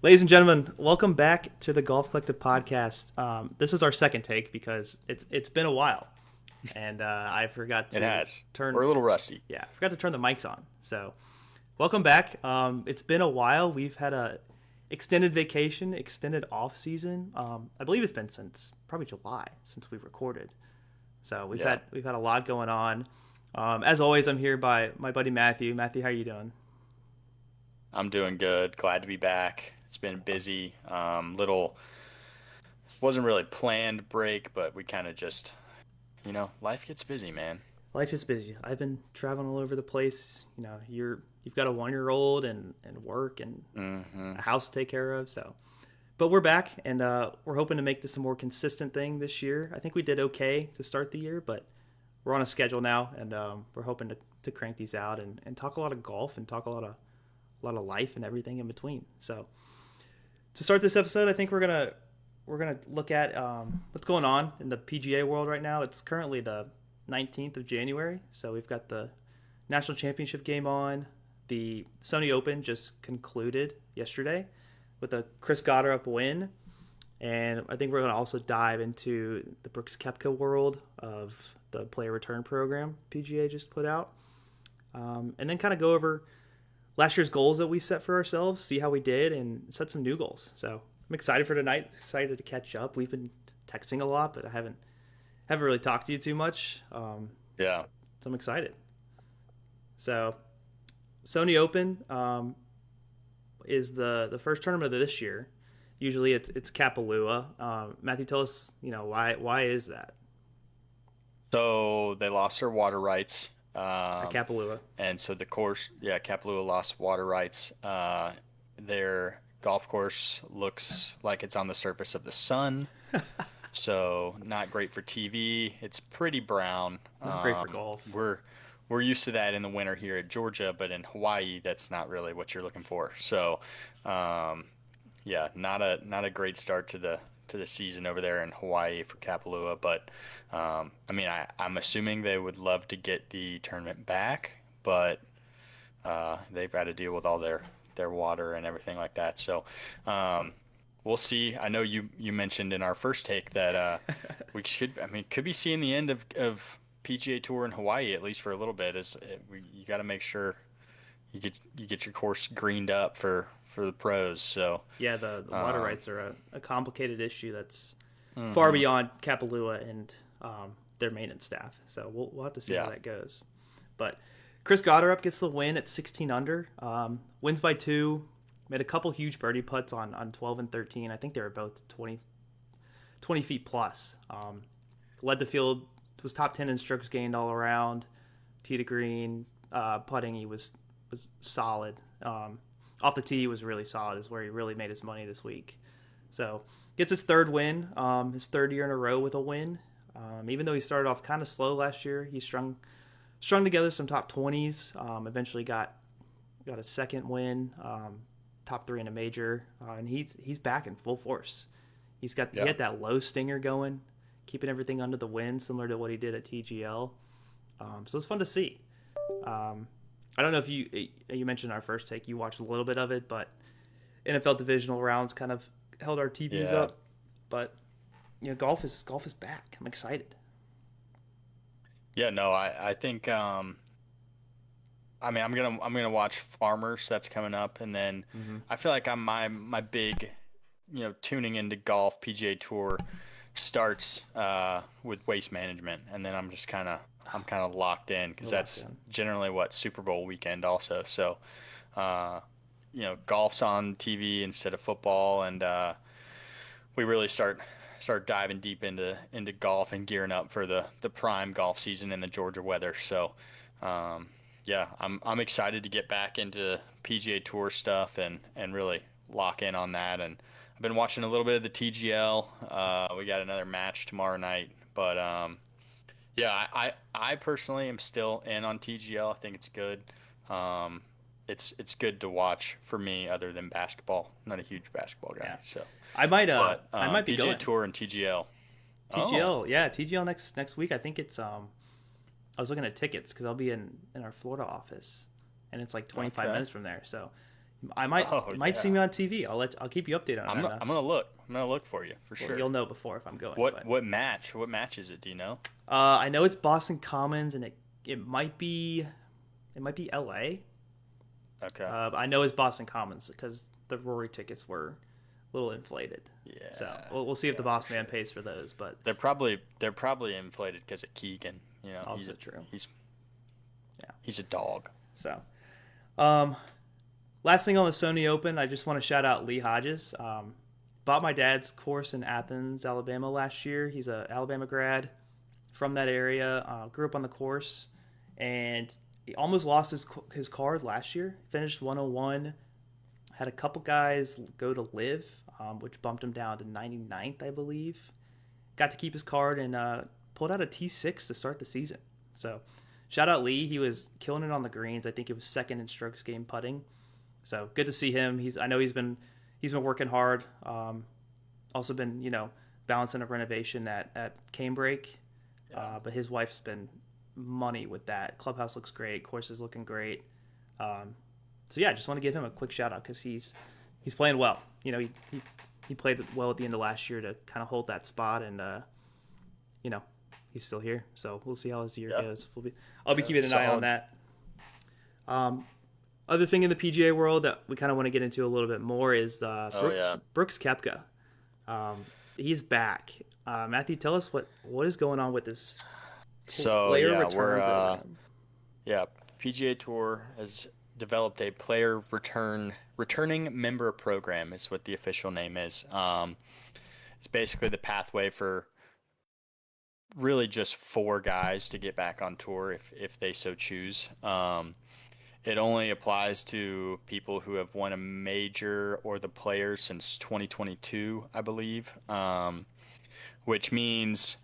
Ladies and gentlemen, welcome back to the Golf Collective podcast. This is our second take because it's been a while, and I forgot It to has. turn We're a little rusty. I forgot to turn the mics on. So, welcome back. It's been a while. We've had a extended vacation, extended off season. I believe it's been since probably July since we've recorded. So we've had a lot going on. As always, I'm here by my buddy Matthew. Matthew, how are you doing? I'm doing good. Glad to be back. It's been busy. Little wasn't really planned break, but we kind of just, life gets busy, man. Life is busy. I've been traveling all over the place. You've got a 1-year-old and work and Hmm. a house to take care of. So, but we're back and we're hoping to make this a more consistent thing this year. I think we did okay to start the year, but we're on a schedule now, and we're hoping to crank these out and talk a lot of golf and talk a lot of life and everything in between. So, to start this episode, I think we're gonna look at what's going on in the PGA world right now. It's currently the 19th of January, so we've got the national championship game on. The Sony Open just concluded yesterday with a Chris Goddard win, and I think we're going to also dive into the Brook Koepka world of the player return program PGA just put out, and then kind of go over last year's goals that we set for ourselves, see how we did, and set some new goals. So I'm excited for tonight. Excited to catch up. We've been texting a lot, but I haven't really talked to you too much. Yeah. So I'm excited. So Sony Open is the first tournament of this year. Usually it's Kapalua. Matthew, tell us, why is that So they lost their water rights. at Kapalua? And so the course, yeah, Kapalua lost water rights. Their golf course looks like it's on the surface of the sun. So not great for TV. It's pretty brown. Not great for golf. We're used to that in the winter here at Georgia, but in Hawaii, that's not really what you're looking for. So, yeah, not a great start to the season over there in Hawaii for Kapalua. But I'm assuming they would love to get the tournament back, but they've had to deal with all their water and everything like that. So. We'll see. I know you mentioned in our first take that could be seeing the end of PGA Tour in Hawaii at least for a little bit. You got to make sure you get your course greened up for the pros. So Yeah, the water rights are a complicated issue that's far mhm. beyond Kapalua and their maintenance staff. So we'll have to see how Yeah, that goes. But Chris Goddard gets the win at 16 under. Wins by 2. Made a couple huge birdie putts on 12 and 13. I think they were both 20 feet plus. Led the field, was top 10 in strokes gained all around. Tee to green, putting, he was solid. Off the tee, he was really solid, is where he really made his money this week. So, gets his third win, his third year in a row with a win. Even though he started off kind of slow last year, he strung together some top 20s. Eventually got a second win. Top 3 in a major, and he's back in full force. He yeah, had that low stinger going, keeping everything under the wind, similar to what he did at TGL. So it's fun to see. I don't know if you mentioned in our first take, you watched a little bit of it, but NFL divisional rounds kind of held our TVs yeah, up. But golf is back. I'm excited. yeah. No, I think. I'm gonna watch Farmers. That's coming up, and then Mm-hmm. I feel like my big, tuning into golf PGA Tour starts with Waste Management, and then I'm kind of locked in because We're locked that's in. generally what Super Bowl weekend also. So, uh, golf's on TV instead of football, and we really start diving deep into golf and gearing up for the prime golf season in the Georgia weather. So. Um, yeah, I'm excited to get back into PGA Tour stuff and really lock in on that. And I've been watching a little bit of the TGL. We got another match tomorrow night, but yeah, I personally am still in on TGL. I think it's good. Um, it's good to watch for me, other than basketball. I'm not a huge basketball guy, Yeah, so I but might be PGA going Tour and TGL. Oh, TGL. Yeah, TGL next week. I think it's I was looking at tickets because I'll be in our Florida office, and it's like 25 okay. minutes from there. So I might Oh might see yeah. me on TV. I'll keep you updated on that. I'm gonna look. I'm gonna look for you for Well, sure. you'll know before if I'm going. What But what match? What match is it? Do you know? I know it's Boston Commons, and it might be L.A. Okay. I know it's Boston Commons because the Rory tickets were a little inflated. So Yeah. we'll see if Yeah, the for boss man sure. pays for those. But They're probably inflated because of Keegan. also true. He's Yeah. he's a dog. So um, last thing on the Sony Open, I just want to shout out Lee Hodges. Bought my dad's course in Athens, Alabama last year. He's a Alabama grad from that area. Grew up on the course, and he almost lost his card last year. Finished 101. Had a couple guys go to live, which bumped him down to 99th, I believe. Got to keep his card and pulled out a T6 to start the season. So shout out Lee. He was killing it on the greens. I think it was second in strokes gained putting. So good to see him. I know he's been working hard. Also been balancing a renovation at Canebrake. Yeah. But his wife's been money with that. Clubhouse looks great. Course is looking great. So yeah, I just want to give him a quick shout out because he's playing well. He played well at the end of last year to kind of hold that spot, and he's still here. So we'll see how his year goes. I'll be keeping an eye on that. Other thing in the PGA world that we kind of want to get into a little bit more is Brooks Koepka. He's back. Matthew, tell us what is going on with this So player yeah, return program. yeah, PGA Tour has developed a returning member program is what the official name is. It's basically the pathway for really just four guys to get back on tour if they so choose. It only applies to people who have won a major or the players since 2022, I believe, which means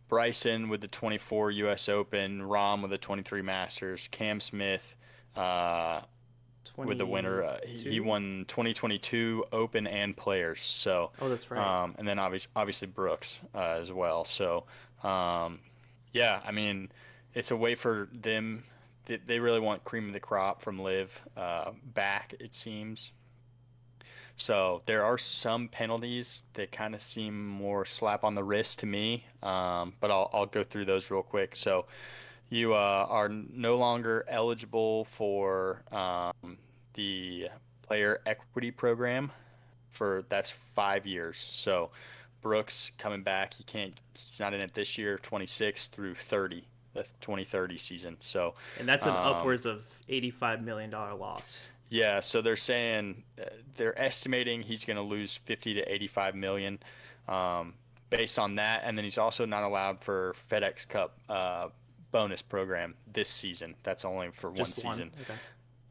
Bryson with the 24 U.S. Open, Rahm with the 23 Masters, Cam Smith with the winner. He 22? won 2022 Open and Players. So, Oh, that's right. and then obviously Brooks as well. So, yeah, I mean, it's a way for them. They really want cream of the crop from Live back, it seems. So there are some penalties that kind of seem more slap on the wrist to me, but I'll go through those real quick. So you are no longer eligible for the player equity program for that's 5 years. So Brooks coming back, he's not in it this year, 26 through 30, the 2030 season. So And that's an um, upwards of $85 million loss. yeah, so they're estimating he's going to lose 50 to 85 million based on that, and then he's also not allowed for FedEx Cup bonus program this season. That's only for one Just one. season,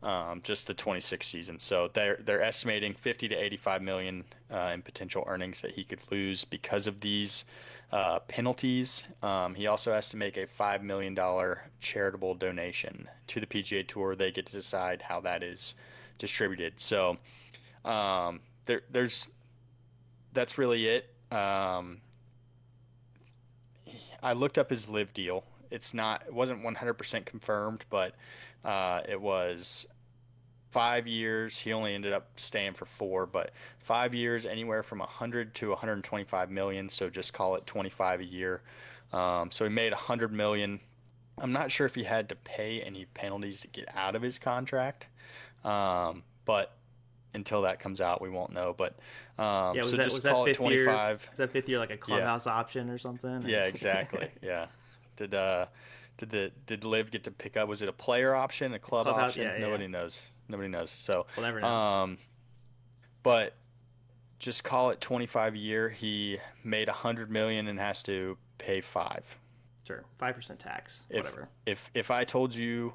Okay. just the 26 season. So they're estimating 50 to 85 million in potential earnings that he could lose because of these penalties. He also has to make a $5 million charitable donation to the PGA Tour. They get to decide how that is distributed. So there's that's really it. I looked up his live deal. It wasn't 100% confirmed, but it was 5 years. He only ended up staying for four, but 5 years, anywhere from 100 to 125 million. So just call it 25 a year. So he made 100 million. I'm not sure if he had to pay any penalties to get out of his contract, but until that comes out, we won't know. But Yeah, so was just that call it fifth year? 25. Was that fifth year like a Yeah, clubhouse option or something? yeah, exactly. Yeah. Did did Liv get to pick up? Was it a player option, a club Clubhouse, option? yeah, yeah. Nobody knows. Nobody knows. So, We'll never know. um, but just call it 25 a year. He made 100 million and has to pay five. Sure, 5% tax, If whatever. if I told you,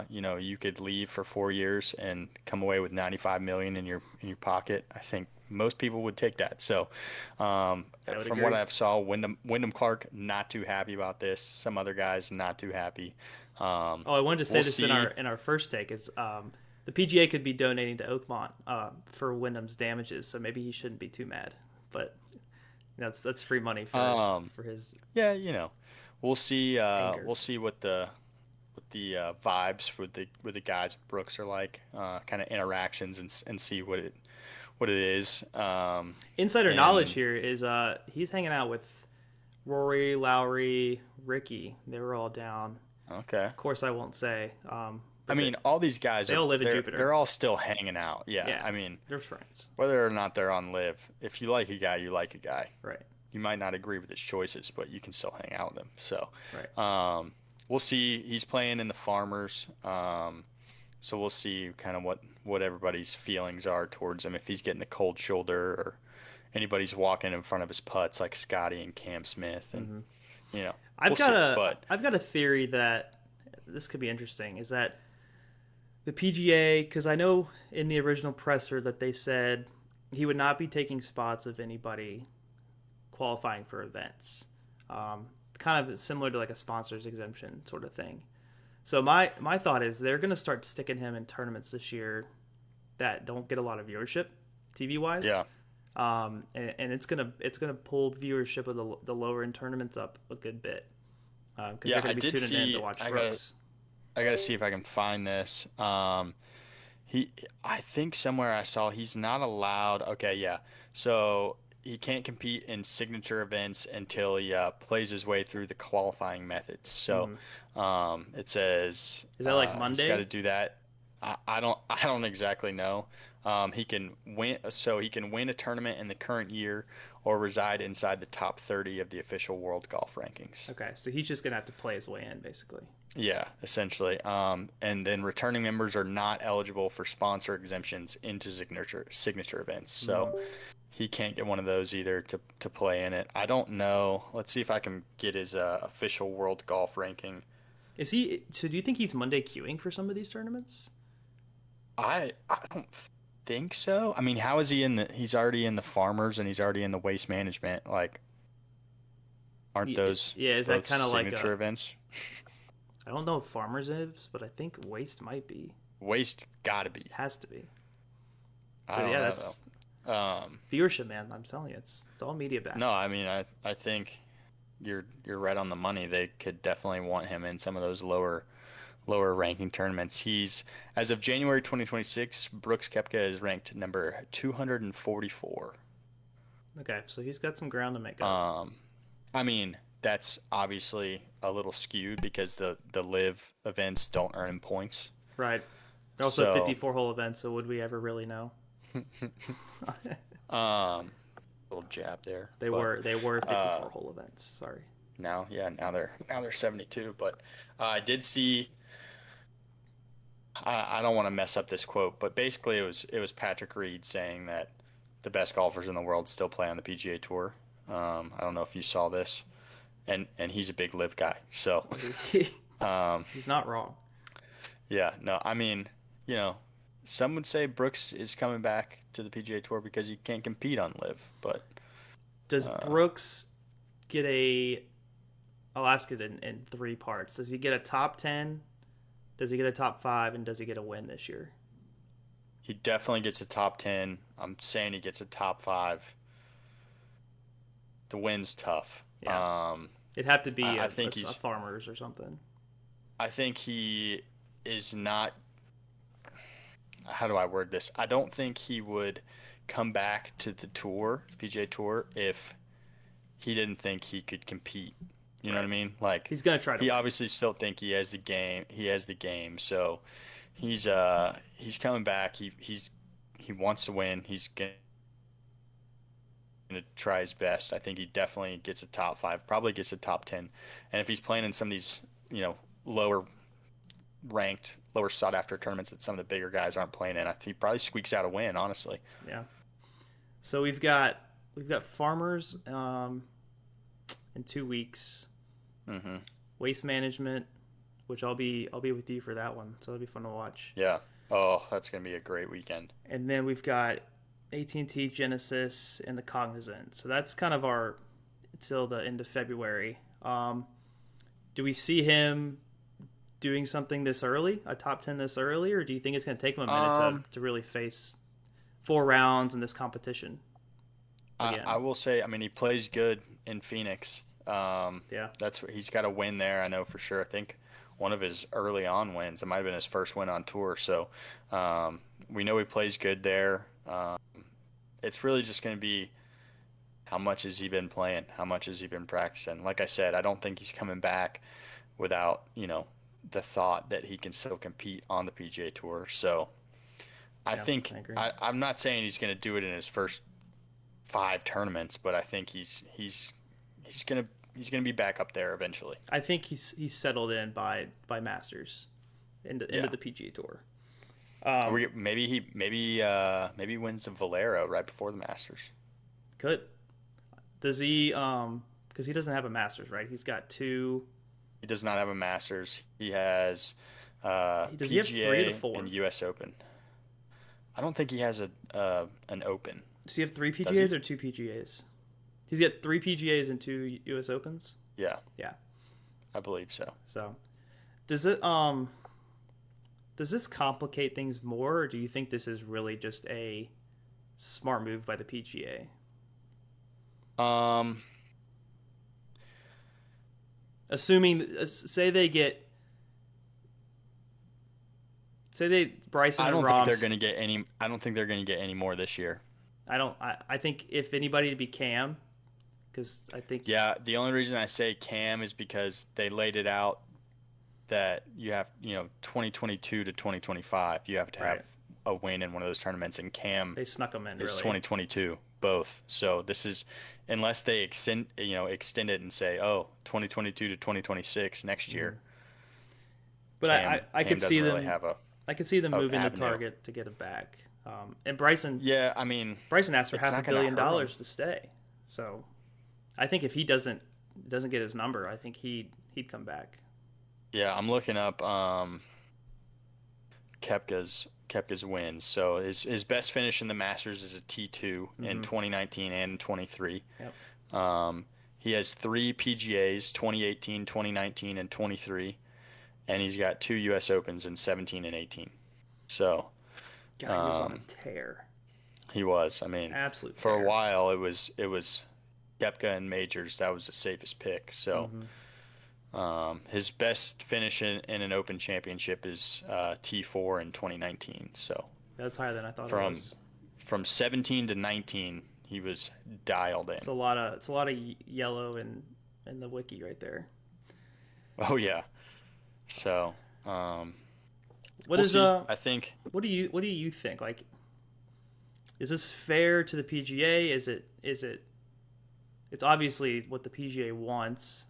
you could leave for 4 years and come away with 95 million in your pocket, I think most people would take that. So, I would from what agree. I've saw, Wyndham Clark not too happy about this. Some other guys not too happy. Oh, I wanted to say We'll this in our see. in our first take is the PGA could be donating to Oakmont for Wyndham's damages, so maybe he shouldn't be too mad. But that's free money for Um, for his yeah, we'll see. anger. We'll see what the vibes with the guys at Brooks are like, kind of interactions, and see what it is. Insider knowledge And here is he's hanging out with Rory, Lowry, Ricky. They were all down. okay. Of course, I won't say. I But mean, all these guys they are all live in they're Jupiter. all still hanging out. Yeah. Yeah, I mean, they're friends. whether or not they're on live, if you like a guy, you like a guy. Right. You might not agree with his choices, but you can still hang out with him. So, Right. we'll see. He's playing in the Farmers. So we'll see kind of what everybody's feelings are towards him. If he's getting the cold shoulder, or anybody's walking in front of his putts like Scotty and Cam Smith, and I've we'll got see. a But I've got a theory that this could be interesting. Is that the PGA? Because I know in the original presser that they said he would not be taking spots of anybody qualifying for events. Kind of similar to like a sponsor's exemption sort of thing. So my thought is they're going to start sticking him in tournaments this year that don't get a lot of viewership, TV wise. yeah, And it's gonna pull viewership of the lower end tournaments up a good bit because yeah, they're gonna I be did tuning in see. to watch I Brooks. gotta see if I can find this. I think somewhere I saw he's not allowed. Okay, yeah. So he can't compete in signature events until he plays his way through the qualifying methods. So, it says Is that like he's got to Monday? do that. I don't exactly know. He can win, so he can win a tournament in the current year or reside inside the top 30 of the official world golf rankings. Okay, so he's just gonna have to play his way in basically. Yeah, essentially. And then returning members are not eligible for sponsor exemptions into signature events. So he can't get one of those either to play in it. I don't know. Let's see if I can get his official world golf ranking. Is he? So do you think he's Monday queuing for some of these tournaments? I don't think so. I mean, how is he in the? He's already in the Farmers and he's already in the Waste Management. Like, aren't those Yeah, is that both kind of like signature a? events? I don't know if Farmers is, but I think Waste might be. Waste gotta be. Has to be. I So don't yeah, know that's though. viewership, man. I'm telling you, it's all media backed. No, I mean, I think you're right on the money. They could definitely want him in some of those lower ranking tournaments. He's, as of January 2026, Brooks Koepka is ranked number 244. Okay, so he's got some ground to make up. I mean, that's obviously a little skewed because the live events don't earn him points. Right. They're also So 54 hole events, so would we ever really know? little jab there. They But were 54 hole events. Sorry. now, yeah, now they're 72. But I did see. I don't want to mess up this quote, but basically it was Patrick Reed saying that the best golfers in the world still play on the PGA Tour. I don't know if you saw this, and he's a big live guy, so He's not wrong. yeah, no, I mean, some would say Brooks is coming back to the PGA Tour because he can't compete on live, but Does Brooks get a? I'll ask it in three parts. Does he get a top 10? Does he get a top 5? And does he get a win this year? he definitely gets a top 10. I'm saying he gets a top 5. The win's tough. Yeah. It'd have to be I a think he's. Farmers or something. I think he is not. How do I word this? I don't think he would come back to the tour, PGA Tour, if he didn't think he could compete. You know what I mean? Like, He's gonna try to he win. obviously still think he has the game. He has the game. So he's coming back. He wants to win. He's gonna try his best. I think he definitely gets a top 5. Probably gets a top 10. And if he's playing in some of these, lower ranked, lower sought after tournaments that some of the bigger guys aren't playing in, I think he probably squeaks out a win. Honestly. Yeah. So we've got Farmers in 2 weeks. Mm-hmm. Waste Management, which I'll be with you for that one, so it'll be fun to watch. Yeah. Oh, that's gonna be a great weekend. And then we've got AT&T, Genesis, and the Cognizant. So that's kind of our until the end of February. Do we see him doing something this early, a top 10 this early, or do you think it's going to take him a minute to really face 4 rounds in this competition? I will say, I mean, he plays good in Phoenix. Yeah. That's what he's got a win there. I know for sure. I think one of his early on wins. It might have been his first win on tour. So we know he plays good there. It's really just going to be how much has he been playing? How much has he been practicing? Like I said, I don't think he's coming back without, the thought that he can still compete on the PGA Tour. So I Yeah, think I agree. I'm not saying he's going to do it in his first 5 tournaments, but I think he's gonna be back up there eventually. I think he's settled in by Masters into Yeah. the PGA Tour. Maybe wins the Valero right before the Masters. Good. Does he? Because he doesn't have a Masters, right? He's got two. He does not have a Masters. He has Does he have three of the PGA four? and U.S. Open. I don't think he has an Open. Does he have three Does he? PGAs or two PGAs? He's got three PGAs and two U.S. Opens. Yeah, Yeah. I believe so. So, does it does this complicate things more, or do you think this is really just a smart move by the PGA? Um, Assuming, say they Bryson I and don't think they're Rahm's. going to get any. I don't think they're going to get any more this year. I don't. I think if anybody to be Cam, because I think Yeah, the only reason I say Cam is because they laid it out that you have, 2022 to 2025, you have to have right, a win in one of those tournaments, and Cam they snuck them in is really. 2022 both. So this is unless they extend it and say, oh, 2022 to 2026 next year. But I Cam could see doesn't really them. have I could see them a moving the avenue. target to get him back. And Bryson Yeah, I mean, asked for it's half a not going to billion hurt him. dollars to stay. So I think if he doesn't get his number, I think he'd come back. Yeah, I'm looking up Kepka's wins. So his best finish in the Masters is a T2 in 2019 and 23. Yep. He has 3 PGAs, 2018, 2019, and 23, and he's got 2 U.S. Opens in 17 and 18. So God, he was on a tear. he was. I mean, Absolute for a tear. while it was Koepka and majors. That was the safest pick. So his best finish in an Open championship is T4 in 2019. So That's higher than I thought it from was. from 17 to 19, he was dialed in. It's a lot of yellow in the wiki right there. Oh yeah. So What we'll is see. I think what do you think? Like, is this fair to the PGA? Is it it's obviously what the PGA wants.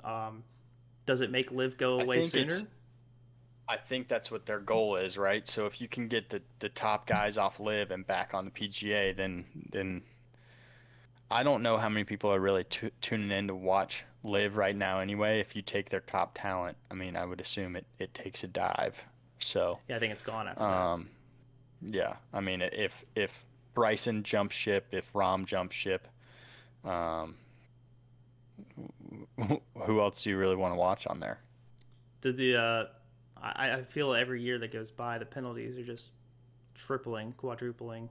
Does it make Liv go I away think sooner? I think that's what their goal is, right? So if you can get the top guys off Live and back on the PGA, then I don't know how many people are really tuning in to watch Live right now. Anyway, if you take their top talent, I mean, I would assume it takes a dive. So Yeah, I think it's gone after that. yeah, I mean, if Bryson jumps ship, if Rahm jumps ship, um, who else do you really want to watch on there? Did the I feel every year that goes by the penalties are just tripling, quadrupling.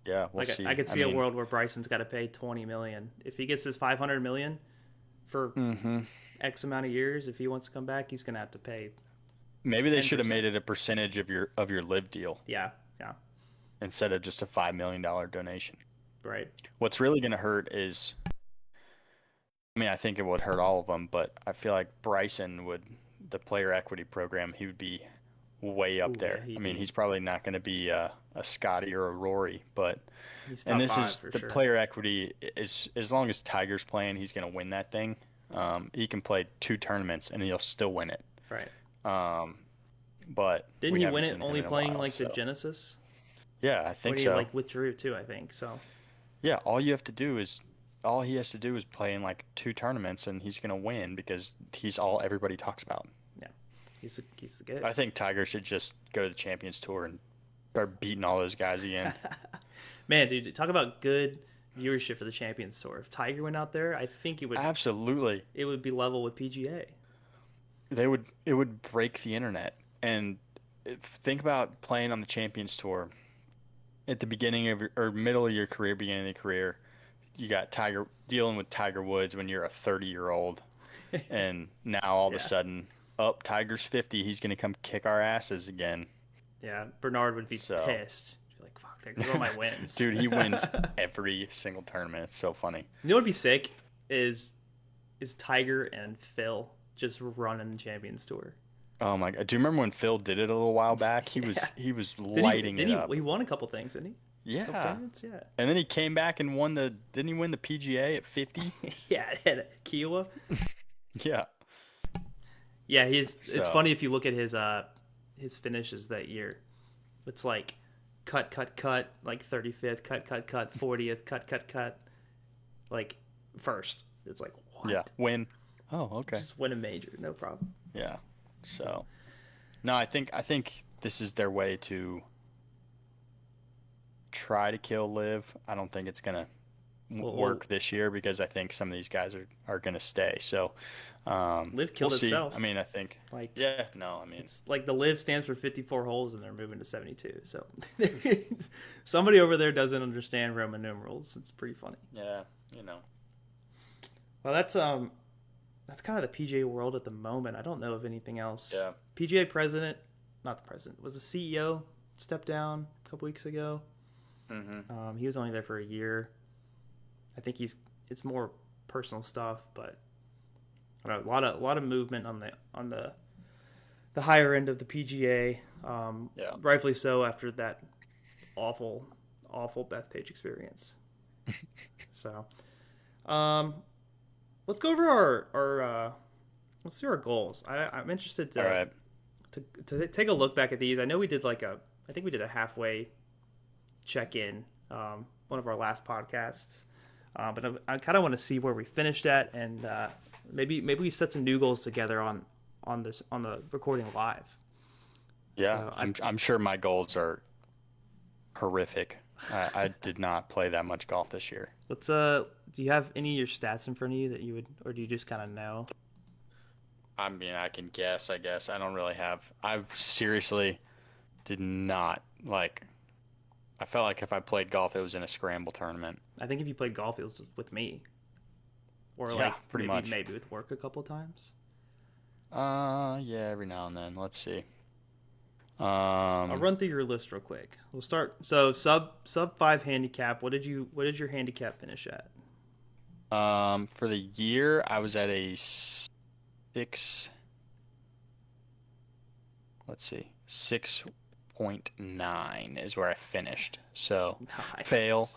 Yeah, we'll Like see. I could I see a mean, world where Bryson's got to pay 20 million if he gets his 500 million for X amount of years. If he wants to come back, he's gonna have to pay maybe they should have 10%. made it a percentage of your live deal Yeah, yeah, instead of just a $5 million donation. right. What's really going to hurt is, I mean, I think it would hurt all of them, but I feel like Bryson would, the player equity program, he would be way up Ooh, yeah, there. I mean, he's probably not going to be a Scotty or a Rory, but he's and top this five is for the sure. player equity is as long as Tiger's playing, he's going to win that thing. He can play 2 tournaments and he'll still win it. Right. But Didn't we he haven't win it seen him only in a playing while, like the so. Genesis? Yeah, I When think he so. like withdrew too, I think so. Yeah, all he has to do is play in like 2 tournaments and he's gonna win because he's all everybody talks about. Yeah, he's the good. I think Tiger should just go to the Champions Tour and start beating all those guys again. Man, dude, talk about good viewership for the Champions Tour. If Tiger went out there, I think Absolutely. it would be level with PGA. It would break the internet. And think about playing on the Champions Tour at the beginning of or middle of your career, beginning of the career. You got Tiger dealing with Tiger Woods when you're a 30-year-old, and now all of a Yeah. sudden up Tiger's 50, he's gonna come kick our asses again. Yeah, Bernard would be So, pissed. He'd be like, "Fuck, there goes all my wins." dude, he wins every single tournament. It's so funny. You know what'd be sick is Tiger and Phil just running the Champions Tour. Oh my God. Do you remember when Phil did it a little while back? He Yeah. was he was Did he? lighting Did it up. he won a couple things, didn't he? A couple Yeah. tournaments, yeah. And then he came back and won the didn't he win the PGA at 50? Yeah, at Kiowa. Yeah. Yeah, he's. It's So, funny if you look at his finishes that year. It's like cut, like 35th, cut, 40th, cut, like first. It's like what? yeah, win. Oh, okay. Just win a major, no problem. Yeah. So, no, I think this is their way to try to kill Liv. I don't think it's gonna Well, work this year because I think some of these guys are gonna stay. So, Live we'll killed see. itself. I mean, I think. Like Yeah. No. I mean. it's like the Live stands for 54 holes and they're moving to 72. So somebody over there doesn't understand Roman numerals. It's pretty funny. Yeah. You know. Well, that's kind of the PGA world at the moment. I don't know of anything else. Yeah. PGA president, not the president, was the CEO stepped down a couple weeks ago. Mm-hmm. He was only there for a year. I think it's more personal stuff, but I don't know, a lot of movement on the higher end of the PGA. Yeah. Rightfully so after that awful Bethpage experience. So, let's go over our let's do our goals. I'm interested All right. to take a look back at these. I know we did I think we did a halfway check in one of our last podcasts, but I kind of want to see where we finished at, and maybe we set some new goals together on the recording live. Yeah. So I'm sure my goals are horrific. I did not play that much golf this year. Let's do you have any of your stats in front of you that you would, or do you just kind of know? I mean, I can guess, I guess. I don't really have. I seriously did not like. I felt like if I played golf, it was in a scramble tournament. I think if you played golf, it was with me, or Yeah, like pretty much. maybe with work a couple times. Yeah, every now and then. Let's see. I'll run through your list real quick. We'll start. So sub 5 handicap. What did your handicap finish at? For the year, I was at a 6. Let's see, 6.9 is where I finished. So Nice. fail.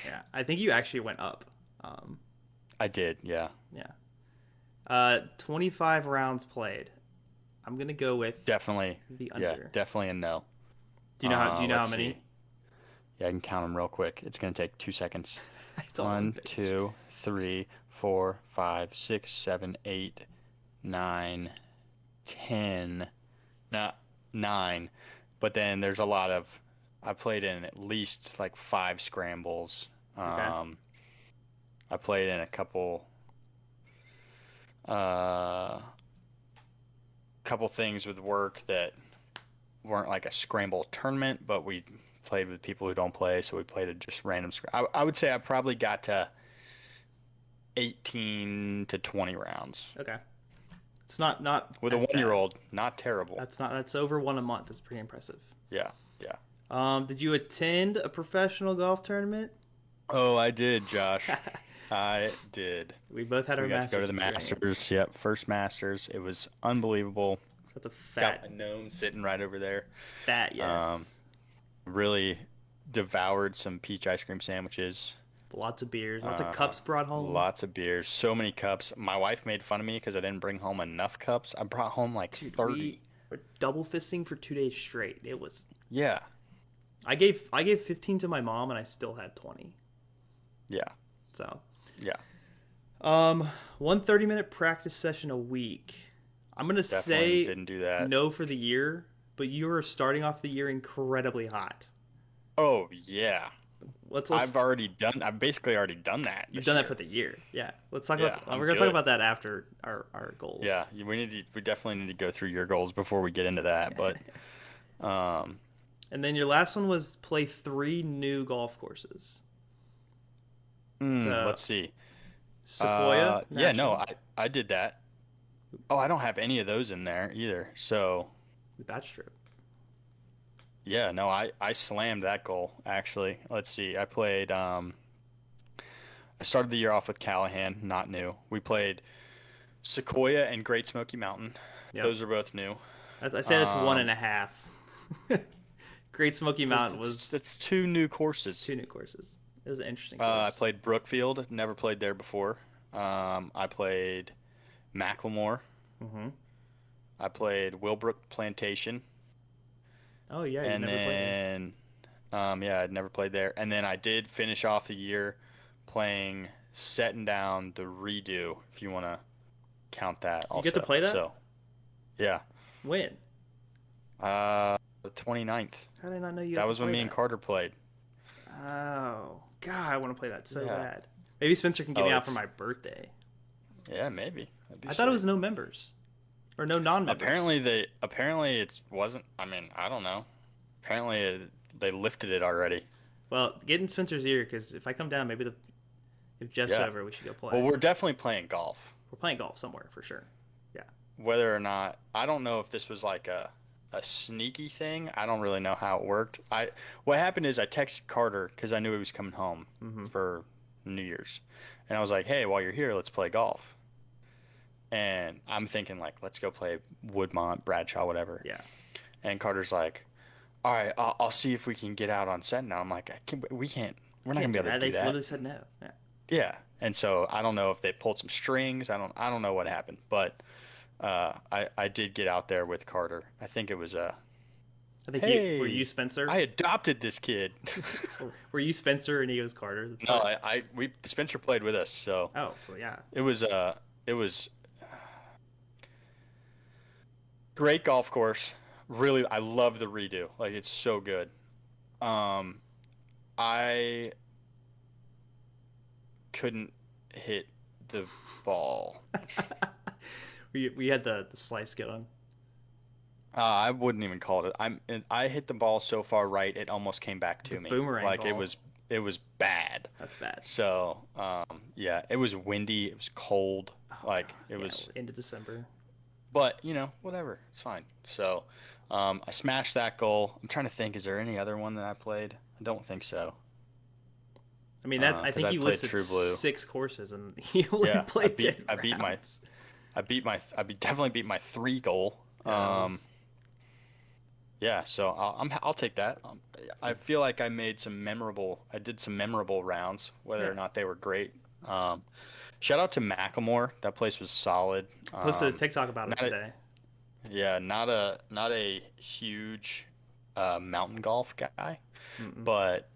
Yeah, I think you actually went up. I did, yeah. Yeah. 25 rounds played. I'm gonna go with Definitely. the under. Yeah, definitely a no. Do you know how Let's many? see. Yeah, I can count them real quick. It's gonna take 2 seconds. It's all on 1, page. 2, 3, 4, 5, 6, 7, 8, 9, 10. Not 9. But then there's a lot of. I played in at least like 5 scrambles. Okay. I played in a couple things with work that weren't like a scramble tournament, but we played with people who don't play, so we played a just random I would say I probably got to 18 to 20 rounds. Okay. It's not With a as bad. 1-year-old, not terrible. That's over one a month. That's pretty impressive. Yeah, yeah. Did you attend a professional golf tournament? Oh, I did, Josh. I did. We both had our We got to go to Masters the experience. Masters. Yep, first Masters. It was unbelievable. So that's a Got fat, my gnome sitting right over there. yes. Really devoured some peach ice cream sandwiches. Lots of beers, lots of cups brought home. Lots of beers. So many cups. My wife made fun of me because I didn't bring home enough cups. I brought home like 30. We were double fisting for 2 days straight. It was. Yeah. I gave 15 to my mom, and I still had 20. Yeah. So, Yeah. 1 30-minute practice session a week. I'm gonna Definitely say didn't do that. no for the year, but you were starting off the year incredibly hot. Oh, yeah. Let's I've basically already done that. You've this done year. that for the year. Yeah. Let's talk Yeah, about. I'm We're gonna talk good. about that after our goals. Yeah, we definitely need to go through your goals before we get into that. But And then your last one was play 3 new golf courses. So, let's see. Sequoia. Yeah, no, National. I did that. Oh, I don't have any of those in there either. So, The batch trip. yeah, no, I slammed that goal actually. Let's see. I started the year off with Callahan, not new. We played Sequoia and Great Smoky Mountain. Yep. Those are both new. I'd say that's one Um, and a half. Great Smoky Mountain was that's two new it's courses. two new courses. It was an interesting I course. played Brookfield, never played there before. I played Macklemore. Hmm. I played Willbrook Plantation, Oh yeah, you and never played there. then yeah, I'd never played there. And then I did finish off the year playing Setting Down the Redo, if you want to count that You get to also. play that? So yeah, When? the 29th. How did I not know you That got to was when play me and that? Carter played. Oh God, I want to play that so Yeah. bad. Maybe Spencer can get Oh, me out for it's my birthday. yeah, maybe. That'd be I thought it sweet. was no members or no non-members. Apparently it wasn't. I mean, I don't know. Apparently they lifted it already. Well, get in Spencer's ear because if I come down, if Jeff's Yeah. over, we should go Well, play. we're definitely playing golf. We're playing golf somewhere for sure. Yeah. Whether or not I don't know if this was like a sneaky thing. I don't really know how it worked. I What happened is I texted Carter because I knew he was coming home Hmm. for New Year's, and I was like, "Hey, while you're here, let's play golf." And I'm thinking like, let's go play Woodmont, Bradshaw, whatever. Yeah. And Carter's like, "All right, I'll see if we can get out on set now." I'm like, we can't. We're not Can't gonna be do able to that. do They that. literally said no. Yeah. Yeah. And so I don't know if they pulled some strings. I don't know what happened, but I did get out there with Carter. I think it was a I think you were you hey, Spencer. I adopted this kid. Or were you Spencer and he was Carter? That's No, right. I we Spencer played with us, so Oh, so yeah. it was great golf course. Really, I love the redo. Like it's so good. Um, I couldn't hit the ball. We had the slice going. I wouldn't even call it. I hit the ball so far right, it almost came back The to me. boomerang Like ball. it was bad. That's bad. So, yeah, it was windy. It was cold. Oh Like god. it Yeah. was, Into December. but whatever. It's fine. So, I smashed that goal. I'm trying to think. Is there any other one that I played? I don't think so. I mean that I Because think I you played listed True Blue. 6 courses and you only Yeah, played 10 rounds. definitely beat my three goal. Yeah, that was Yeah, so I'll take that. I feel like I did some memorable rounds, whether yeah. or not they were great. Um, Shout out to Macklemore. That place was solid. Posted a TikTok about it Not a, today. yeah, not a huge mountain golf guy, Mm-mm. but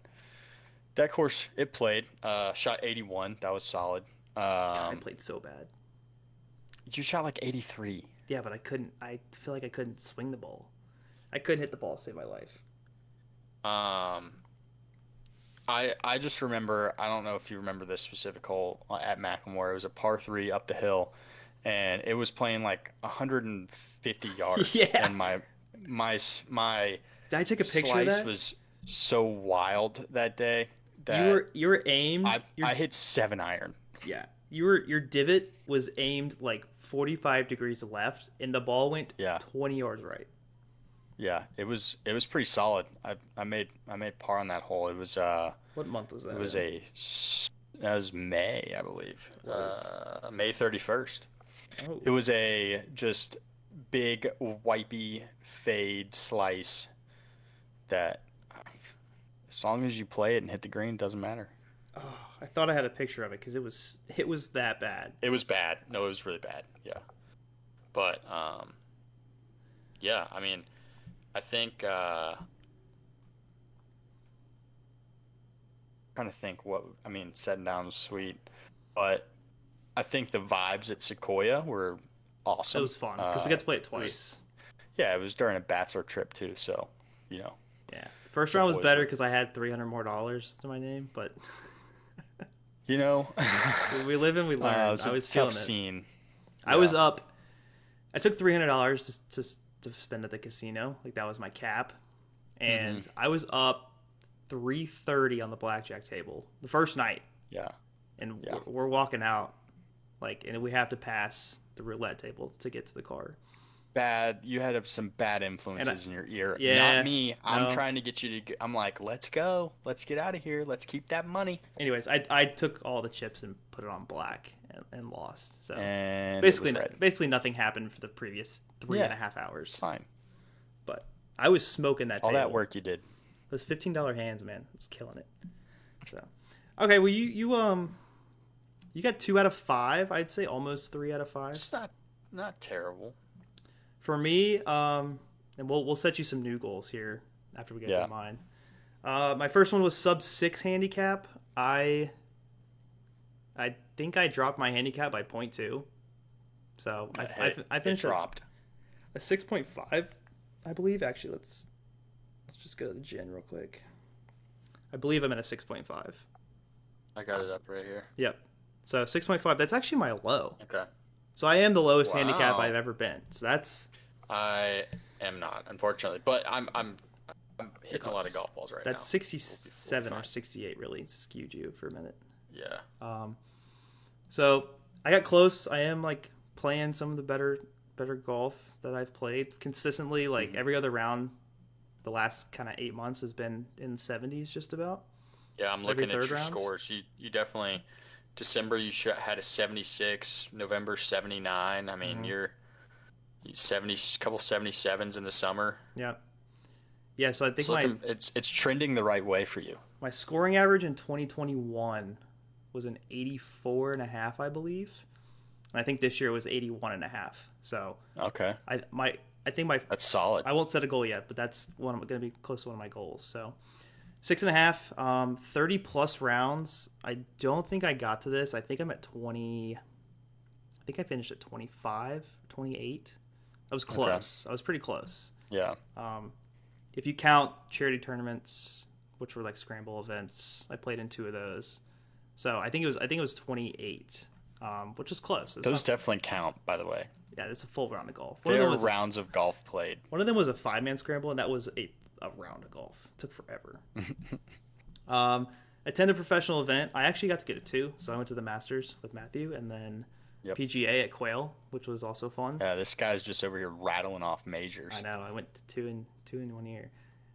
that course it played. Shot 81. That was solid. God, I played so bad. You shot like 83. Yeah, but I couldn't. I feel like I couldn't swing the ball. I couldn't hit the ball to save my life. Um, I just remember, I don't know if you remember this specific hole at Macklemore. It was a par three up the hill, and it was playing like 150 yards, Yeah. and my Did I take a picture of slice that? was so wild that day that You were aimed. I hit 7 iron. Yeah. Your divot was aimed like 45 degrees left, and the ball went Yeah, 20 yards right. yeah, it was pretty solid. I made par on that hole. What month was that? It was in? that was May, I believe. Was. May 31st. Oh, It was a just big wipey fade slice that as long as you play it and hit the green, doesn't matter. oh, I thought I had a picture of it because it was that bad. It was bad. No, it was really bad. Yeah. But yeah, I mean, I think trying to think what I mean, setting down was sweet, but I think the vibes at Sequoia were It awesome. was fun because we got to play it It was twice. yeah, it was during a bachelor trip too, so you know Yeah, first the round was boys better were because I had $300 more to my name, but you know we live and we it learn. was I a was feeling tough it. scene. I was Yeah, up. I took $300 to spend at the casino. Like that was my cap, hmm and I was up 330 on the blackjack table the first night, yeah, and yeah. we're walking out. and we have to pass the roulette table to get to the car. Bad. You had some bad influences in your ear. Yeah, Not me. I'm no. trying to get you to. I'm like, let's go. Let's get out of here. Let's keep that money. Anyways, I took all the chips and put it on black and lost. So And it basically, was red. basically nothing happened for the previous 3.5 hours. Fine. But I was smoking that All table. that work you did. Those $15 hands, man, I was killing it. So, okay, well you got 2 out of 5. I'd say almost 3 out of 5. It's not terrible. For me, and we'll set you some new goals here after we get to mine. My first one was sub 6 handicap. I think I dropped my handicap by 0.2. So I finished dropped a 6.5, I believe. Actually, let's just go to the gin real quick. I believe I'm at a 6.5. I got it up right here. Yep. So 6.5. That's actually my low. Okay. So I am the lowest Wow. handicap I've ever been. So that's. I am not, unfortunately, but I'm hitting a lot of golf balls right now. That's 67 or 68 really skewed you for a minute. Yeah. So I got close. I am like playing some of the better golf that I've played consistently. Like every other round, the last kind of 8 months has been in the 70s just about. Yeah, I'm looking at your round. scores. You definitely December you had a 76, November 79. I mean, you're 70, couple 77s in the summer. Yeah. Yeah, so I think it's trending the right way for you. My scoring average in 2021 was an 84.5, I believe. And I think this year it was 81.5. So okay, I think that's solid. I won't set a goal yet, but that's going to be close to one of my goals. So 6.5, 30 plus rounds. I don't think I got to this. I think I'm at 20. I think I finished at 25, 28. I was close. Okay. I was pretty close. Yeah. If you count charity tournaments, which were like scramble events, I played in 2 of those. So I think it was 28, which is close. Those definitely count, by the way. Yeah, it's a full round of golf. There are rounds of golf played. One of them was a 5-man scramble, and that was a round of golf. It took forever. Attended a professional event. I actually got to get it too. So I went to the Masters with Matthew, and then PGA at Quail, which was also fun. Yeah, this guy's just over here rattling off majors. I know. I went to two in 1 year.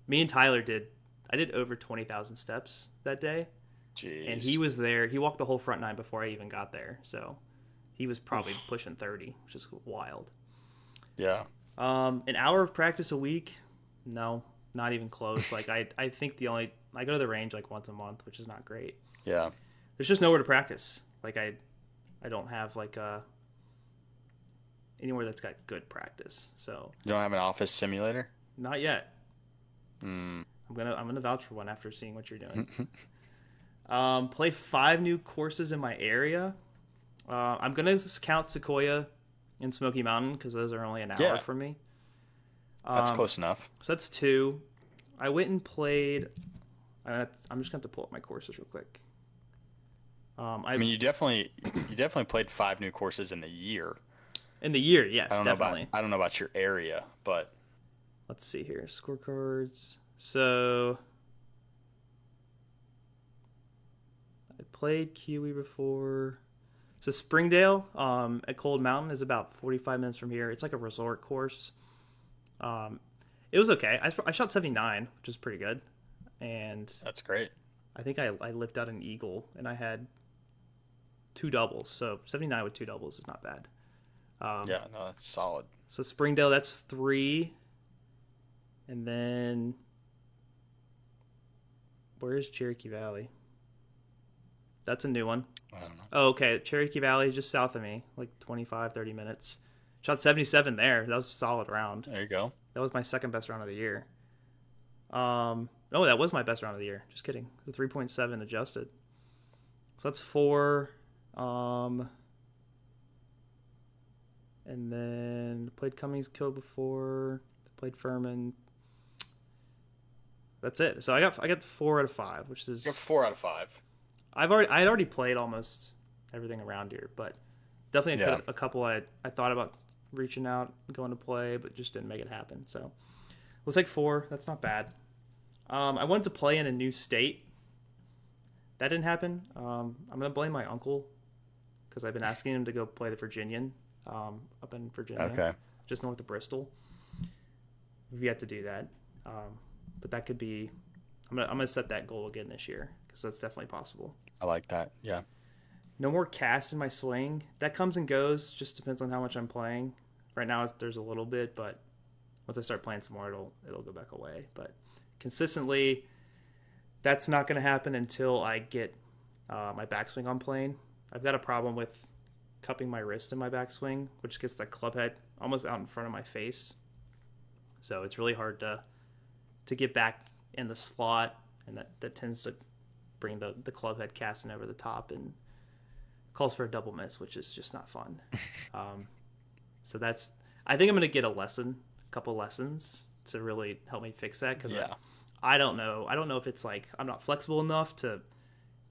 Me and Tyler did. I did over 20,000 steps that day. Jeez. And he was there. He walked the whole front 9 before I even got there. So he was probably pushing 30, which is wild. Yeah. An hour of practice a week? No, not even close. Like I think I go to the range like once a month, which is not great. Yeah. There's just nowhere to practice. Like I don't have like anywhere that's got good practice. So you don't have an office simulator? Not yet. Mm. I'm gonna vouch for one after seeing what you're doing. Play 5 new courses in my area. I'm gonna count Sequoia and Smoky Mountain because those are only an hour from me. That's close enough. So that's 2. I went and played. I'm just gonna have to pull up my courses real quick. I mean, you definitely played 5 new courses in the year. In the year, yes, definitely. I don't know about your area, but let's see here. Scorecards. So I played Kiwi before. So Springdale at Cold Mountain is about 45 minutes from here. It's like a resort course. It was okay. I shot 79, which is pretty good. And that's great. I think I lipped out an eagle, and I had 2 doubles. So 79 with 2 doubles is not bad. Yeah, no, that's solid. So Springdale, that's 3. And then where is Cherokee Valley? That's a new one. I don't know. Oh, okay. Cherokee Valley is just south of me, like 25, 30 minutes. Shot 77 there. That was a solid round. There you go. That was my second best round of the year. Oh, that was my best round of the year. Just kidding. The 3.7 adjusted. So that's 4. And then played Cummings Cove before. Played Furman. That's it. So I got 4 out of 5, which is. You got 4 out of 5. I'd already played almost everything around here, but definitely a couple I thought about reaching out, going to play, but just didn't make it happen. So we'll take 4. That's not bad. I wanted to play in a new state. That didn't happen. I'm gonna blame my uncle because I've been asking him to go play the Virginian up in Virginia, Okay. just north of Bristol. We've yet to do that, but that could be. I'm gonna set that goal again this year because that's definitely possible. I like that. Yeah. No more cast in my swing. That comes and goes. Just depends on how much I'm playing. Right now, there's a little bit, but once I start playing some more, it'll go back away. But consistently, that's not going to happen until I get my backswing on plane. I've got a problem with cupping my wrist in my backswing, which gets the club head almost out in front of my face. So it's really hard to get back in the slot, and that tends to bring the club head casting over the top and calls for a double miss, which is just not fun. So I think I'm going to get a couple lessons to really help me fix that, because I don't know. I don't know if it's like I'm not flexible enough to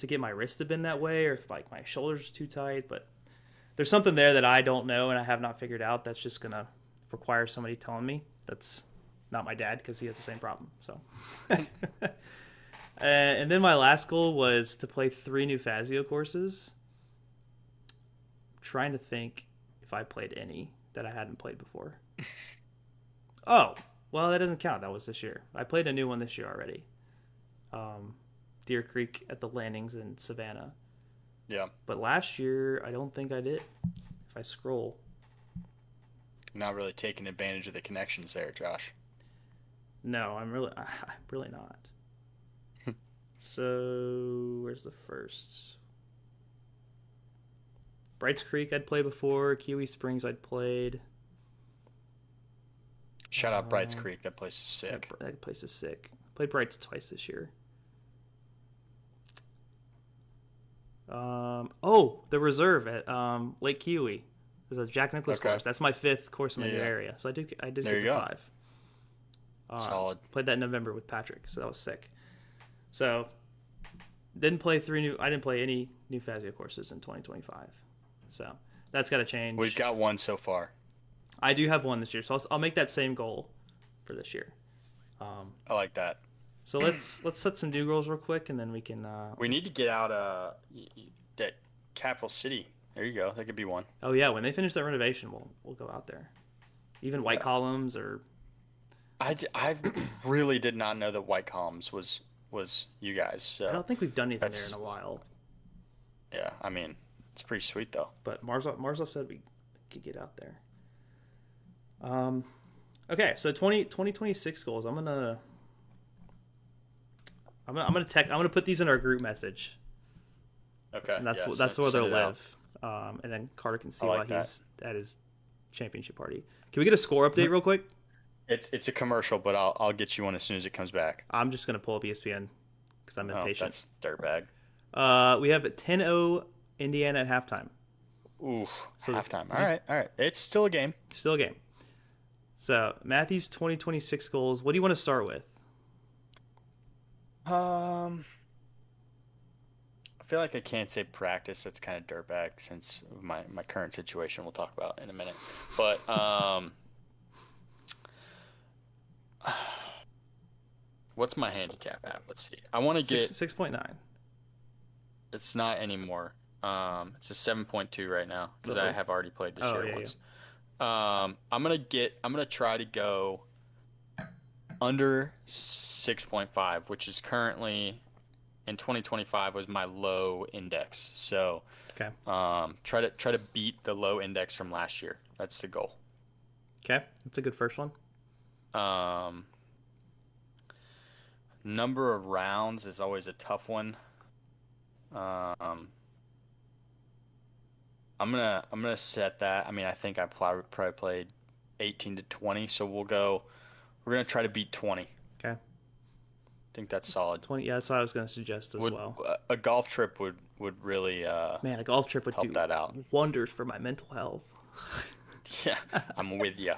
get my wrist to bend that way, or if like my shoulders are too tight, but there's something there that I don't know and I have not figured out that's just going to require somebody telling me. That's not my dad, because he has the same problem. So, and then my last goal was to play 3 new Fazio courses. I'm trying to think if I played any that I hadn't played before. Oh, well, that doesn't count. That was this year. I played a new one this year already. Deer Creek at the landings in Savannah. Yeah. But last year, I don't think I did. If I scroll. Not really taking advantage of the connections there, Josh. No, I'm really not. So, where's the first? Brights Creek I'd played before. Kiwi Springs I'd played. Shout out Brights Creek. That place is sick. That place is sick. Played Brights twice this year. The reserve at Lake Kiwi. There's a Jack Nicklaus course. That's my 5th course in my new area. So I did there get to 5. Solid. Played that in November with Patrick, so that was sick. So I didn't play any new Fazio courses in 2025. So that's got to change. We've got one so far. I do have one this year, so I'll make that same goal for this year. I like that. So let's set some new goals real quick, and then we can. We need to get out that Capital City. There you go. That could be one. Oh yeah, when they finish that renovation, we'll go out there. Even White Columns or. I really did not know that White Columns was you guys. So I don't think we've done anything there in a while. Yeah, I mean, it's pretty sweet though. But Marzov said we could get out there. Okay, so 2026 goals. I'm gonna put these in our group message. Okay, and that's where they'll live. And then Carter can see while he's at his championship party. Can we get a score update real quick? It's a commercial, but I'll get you one as soon as it comes back. I'm just gonna pull up ESPN because I'm impatient. That's dirtbag. We have 10-0 Indiana at halftime. Ooh, so halftime. All right. It's still a game. Still a game. So Matthew's 2026 goals. What do you want to start with? I feel like I can't say practice. That's kind of dirtbag since my current situation. We'll talk about in a minute. But what's my handicap at? Let's see. I want to get 6.9. It's not anymore. It's a 7.2 right now because I have already played this year once. Yeah. I'm gonna try to go under 6.5, which is currently in 2025 was my low index. So okay. Try to beat the low index from last year. That's the goal. Okay, that's a good first one. Number of rounds is always a tough one. I'm gonna set that. I mean, I think I probably played 18 to 20, so we're gonna try to beat 20. Okay. I think that's solid. 20. Yeah, that's what I was gonna suggest as well. A golf trip would really man, a golf trip would help do that out. Wonders for my mental health. Yeah, I'm with you.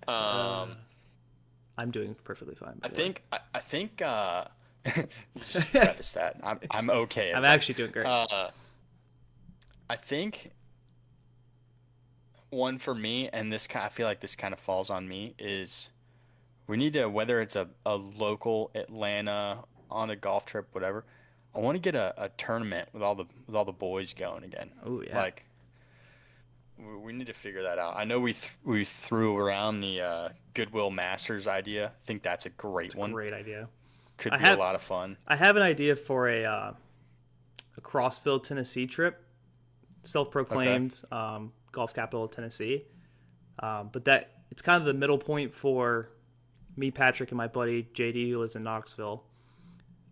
I'm doing perfectly fine. I think just preface that. I'm okay. I'm actually doing great. I think one for me, and I feel like this kind of falls on me, is we need to, whether it's a local Atlanta on a golf trip, whatever. I want to get a tournament with all the boys going again. Oh yeah. Like we need to figure that out. I know we threw around the Goodwill Masters idea. I think that's a great It's a one. great idea. Could I be a have lot of fun. I have an idea for a Crossville, Tennessee trip, Okay. self-proclaimed golf capital of Tennessee. But that it's kind of the middle point for me, Patrick, and my buddy JD, who lives in Knoxville.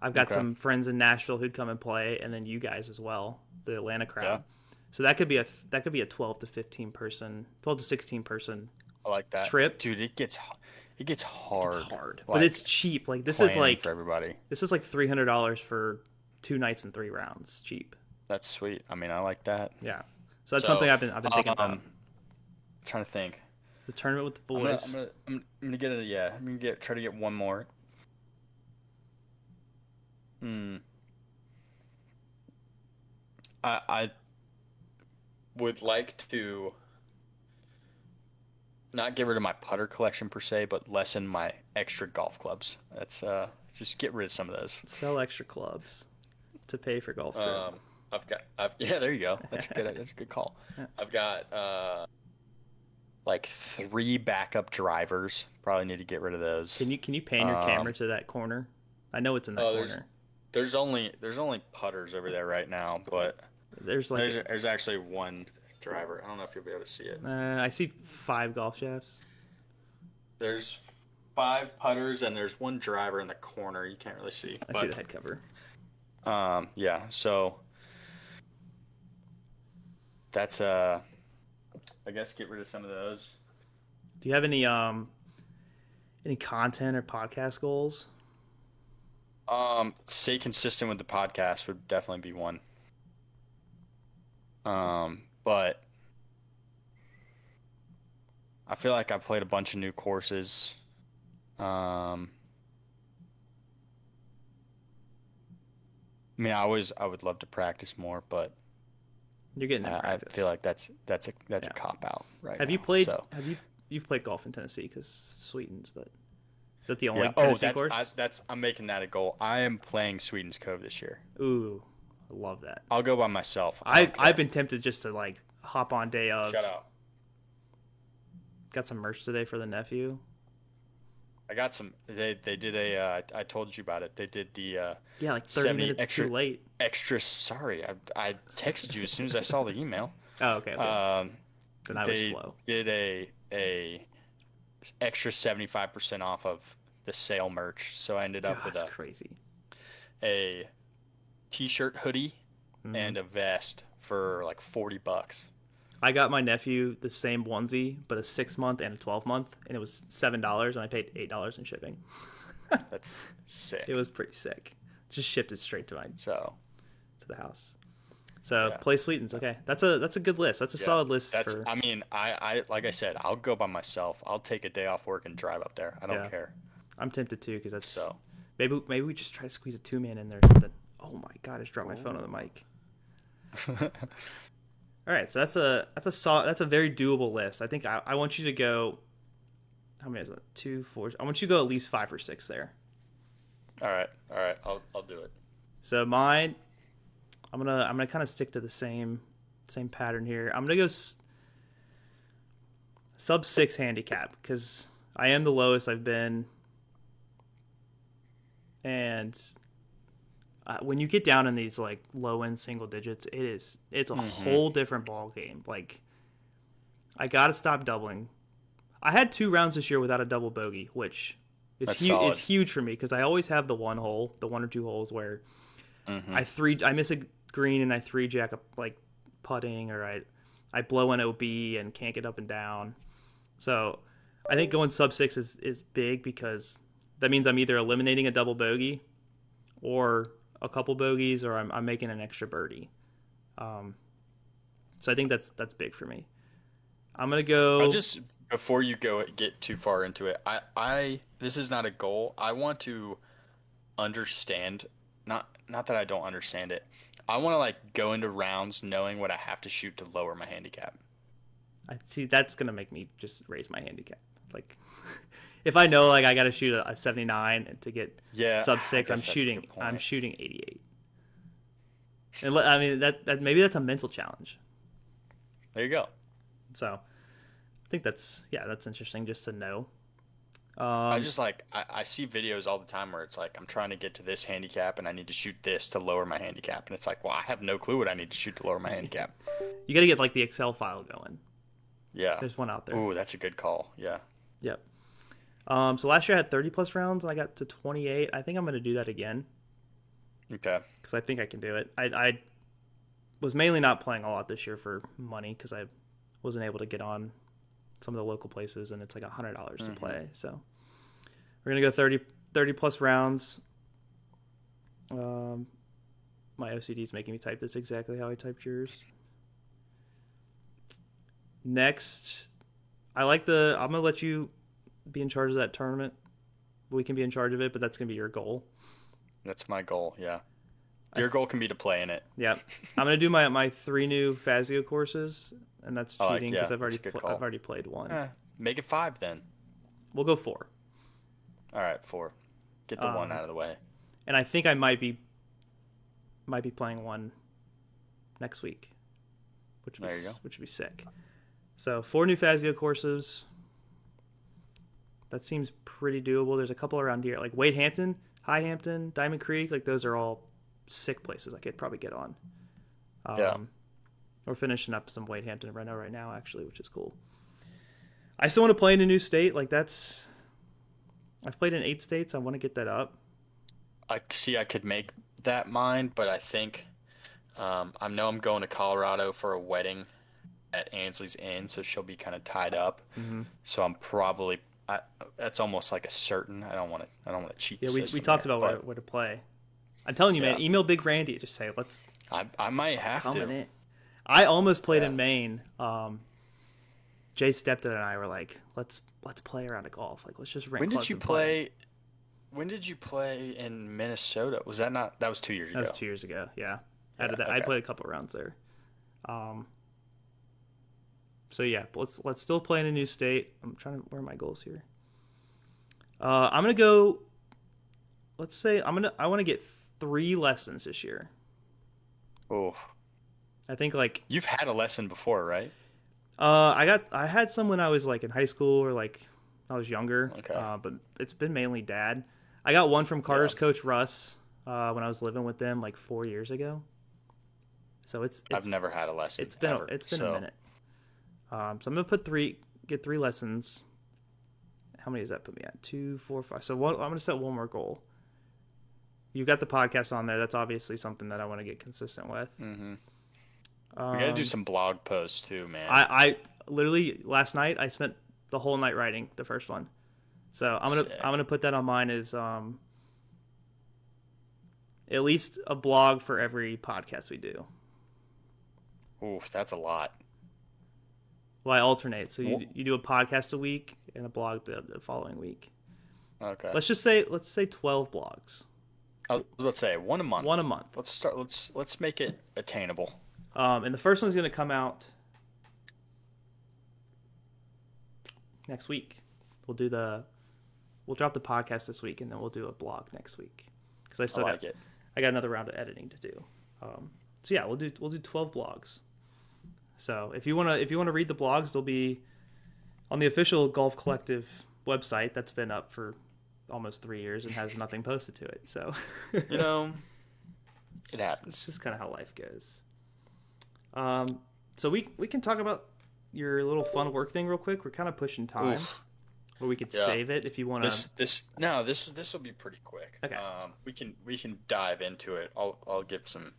I've got Okay. some friends in Nashville who'd come and play, and then you guys as well, the Atlanta Yeah. crowd. So that could be a 12 to 16 person I like that. trip. Dude, it gets It's hard hard, but it's like cheap. Like planning for everybody. this is like $300 for 2 nights and 3 rounds. Cheap. That's sweet. I mean, I like that. Yeah. So that's something So, I've been thinking about. trying to think. The tournament with the I'm gonna boys. get it. Yeah, I'm gonna try to get one more. Hmm. I would like to not get rid of my putter collection per se, but lessen my extra golf clubs. That's just get rid of some of those. Sell extra clubs to pay for golf trip. I've yeah, there you go. That's a good call. I've got like 3 backup drivers. Probably need to get rid of those. Can you pan your camera to that corner? I know it's in that Oh, corner. there's only putters over there right now, but There's like there's actually one driver. I don't know if you'll be able to see it. I see 5 golf shafts. There's 5 putters and there's one driver in the corner. You can't really see, I see the head cover. yeah. So that's I guess get rid of some of those. Do you have any content or podcast goals? Stay consistent with the podcast would definitely be one. But I feel like I played a bunch of new courses. I mean, I would love to practice more, but You're getting in I practice. feel like that's a Yeah. cop out right Have now. you played? So You've played golf in Tennessee because Sweetens, but is that the only yeah. Tennessee course? I'm making that a goal. I am playing Sweden's Cove this year. Ooh, I love that. I'll go by myself. I don't care. I've been tempted just to like hop on day of. Shut up. Got some merch today for the nephew. I got some. They did a. I told you about it. They did the Yeah, like 30 70 minutes too late. extra. Sorry, I texted you as soon as I saw the email. Oh, okay. Then I was They slow. did a extra 75% off of the sale merch. So I ended up with That's crazy. a t-shirt, hoodie, Mm-hmm. and a vest for like $40. I got my nephew the same onesie, but a 6-month and a 12-month, and it was $7, and I paid $8 in shipping. That's sick. It was pretty sick. Just shipped it straight to So the house. So Yeah. play Sweetens. Okay, that's a good list. That's a yeah, solid list that's. for. I mean, I like I said, I'll go by myself. I'll take a day off work and drive up there. I don't Yeah. care. I'm tempted too because that's So maybe we just try to squeeze a 2-man in there or something. Oh my god, I just dropped my phone on the mic. All right, so that's a very doable list. I think I want you to go. How many is it? 2, 4. I want you to go at least 5 or 6 there. all right. I'll do it. So mine, I'm gonna kind of stick to the same pattern here. I'm gonna go sub 6 handicap because I am the lowest I've been, and when you get down in these like low end single digits, it's a whole different ball game. Like I gotta stop doubling. I had 2 rounds this year without a double bogey, which That's is solid. huge for me because I always have the 1 or 2 holes where I miss a green and I 3-jack up like putting, or I blow an OB and can't get up and down. So I think going sub 6 is big because that means I'm either eliminating a double bogey or a couple bogeys, or I'm making an extra birdie. So I think that's big for me. I'm gonna go. Just before you get too far into it, I this is not a goal. I want to understand, not that I don't understand it. I want to like go into rounds knowing what I have to shoot to lower my handicap. I see that's gonna make me just raise my handicap. Like if I know like I got to shoot a 79 to get sub I 6, guess I'm that's a shooting good point. 88. And I mean that maybe that's a mental challenge. There you go. So I think that's interesting just to know. I Um, just like I see videos all the time where it's like I'm trying to get to this handicap and I need to shoot this to lower my handicap, and it's like, well, I have no clue what I need to shoot to lower my handicap. you got to get like the Excel file going. Yeah. There's one out there. Ooh, that's a good call. Yeah. Yep. So last year I had 30 plus rounds and I got to 28. I think I'm going to do that again Okay. because I think I can do it. I was mainly not playing a lot this year for money because I wasn't able to get on some of the local places and it's like $100 to play. So we're going to go 30 plus rounds. My OCD is making me type this exactly how I typed yours. Next, I'm going to let you be in charge of that tournament. We can be in charge of it, but that's going to be your goal. That's my goal. Yeah. Your goal can be to play in it. Yeah. I'm going to do my 3 new Fazio courses, and that's cheating because yeah, I've already played one. Make it 5 then. We'll go 4. All right, 4. Get the 1 out of the way. And I think I might be playing one next week, which would be sick. So 4 new Fazio courses. That seems pretty doable. There's a couple around here, like Wade Hampton, High Hampton, Diamond Creek. Like those are all sick places I could probably get on. Yeah. We're finishing up some Wade Hampton Reno right now, actually, which is cool. I still want to play in a new state. Like I've played in 8 states. I want to get that up. I could make that mine, but I think I know I'm going to Colorado for a wedding at Ansley's Inn, so she'll be kind of tied up. Mm-hmm. So I'm probably that's almost like a certain. I don't want to cheat. Yeah, the we system talked there, about where to play. I'm telling you, man. Email Big Randy. Just say let's. I might have to. In. I almost played in Maine. Jay Stepton and I were like, let's play around a golf. Like let's just rent. When did you play? When did you play in Minnesota? Was that not? That was 2 years ago. That was 2 years ago. Yeah. I played a couple rounds there. So yeah, let's still play in a new state. I'm trying to. Where are my goals here? I'm gonna go. Let's say I want to get 3 lessons this year. Oh. I think like you've had a lesson before, right? I had some when I was like in high school or like I was younger. Okay. But it's been mainly dad. I got one from Carter's coach Russ when I was living with them like 4 years ago. So it's I've never had a lesson. It's been a minute. So I'm gonna get 3 lessons. How many does that put me at? 2, 4, 5. So I'm gonna set one more goal. You got the podcast on there. That's obviously something that I want to get consistent with. Mm-hmm. We gotta do some blog posts too, man. I literally last night I spent the whole night writing the first one. So I'm gonna put that on mine as at least a blog for every podcast we do. Oof, that's a lot. Well, I alternate. So you do a podcast a week and a blog the following week. Okay. Let's say 12 blogs. I was about to say 1 a month. 1 a month. Let's start. Let's make it attainable. And the first one's gonna come out next week. We'll drop the podcast this week and then we'll do a blog next week because I got another round of editing to do. So yeah, we'll do 12 blogs. So if you wanna read the blogs, they'll be on the official Golf Collective website that's been up for almost 3 years and has nothing posted to it. So it happens. It's just kind of how life goes. So we can talk about your little fun work thing real quick. We're kind of pushing time. Oof. Or we could save it if you want to. This will be pretty quick. Okay. We can dive into it. I'll give some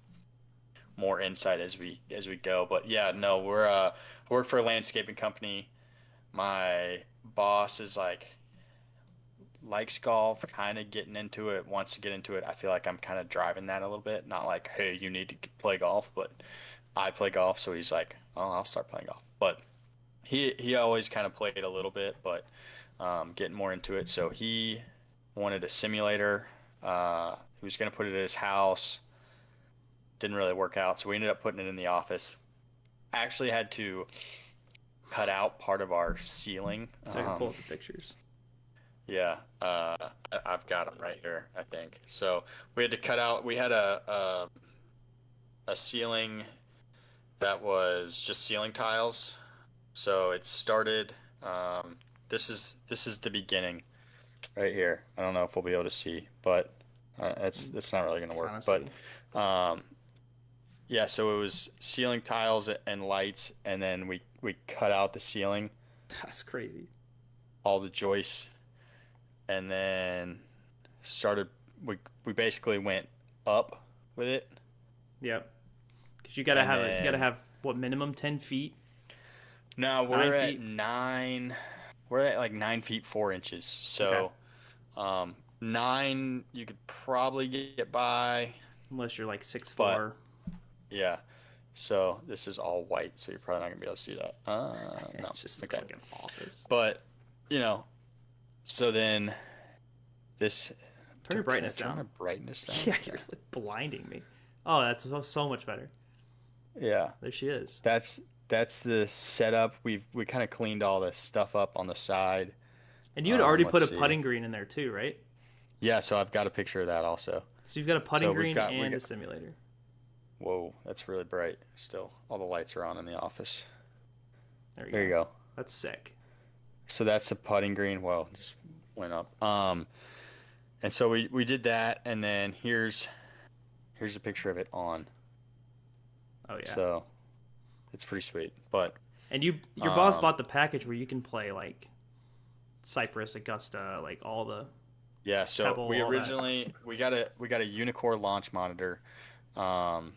more insight as we go. But yeah, no, I work for a landscaping company. My boss is likes golf, kind of getting into it, wants to get into it. I feel like I'm kind of driving that a little bit. Not like, hey, you need to play golf, but I play golf, so he's like, oh, I'll start playing golf. But he always kind of played a little bit, but getting more into it. So he wanted a simulator. He was going to put it at his house. Didn't really work out, so we ended up putting it in the office. I actually had to cut out part of our ceiling. So I can pull up the pictures. Yeah, I've got them right here, I think. So we had to cut out. We had a ceiling that was just ceiling tiles, So it started. This is the beginning right here. I don't know if we'll be able to see, but it's not really going to work. Kind of But see. um, yeah, so it was ceiling tiles and lights, and then we cut out the ceiling, That's crazy. all the joists, and then started. We basically went up with it, Yep. Because and you gotta then have what minimum 10 feet, now nine we're at feet. nine. We're at like 9 feet 4 inches. Okay. So nine you could probably get by, Unless you're like six but four. yeah. So this is all white, so you're probably not gonna be able to see that. It No. just looks Okay. like an office. But you know, so then this. Turn your Can I brightness turn my down. brightness down? Yeah, Yeah. you're like blinding me. Oh, that's so much better. Yeah. There she is. That's the setup. We kind of cleaned all the stuff up on the side. And you had already Let's put a see. putting green in there too, right? Yeah, so I've got a picture of that also. So you've got a putting So we've green got we and got. a simulator. Whoa, that's really bright. Still, all the lights are on in the office. There you There you go. go. That's sick. So that's the putting green. Well, just went up. And so we did that, and then here's a picture of it on. Oh yeah. So it's pretty sweet. But And your boss um, bought the package where you can play like Cypress, Augusta, like all the yeah. So Pebble, we all that. originally we got a Unicore launch monitor. Um,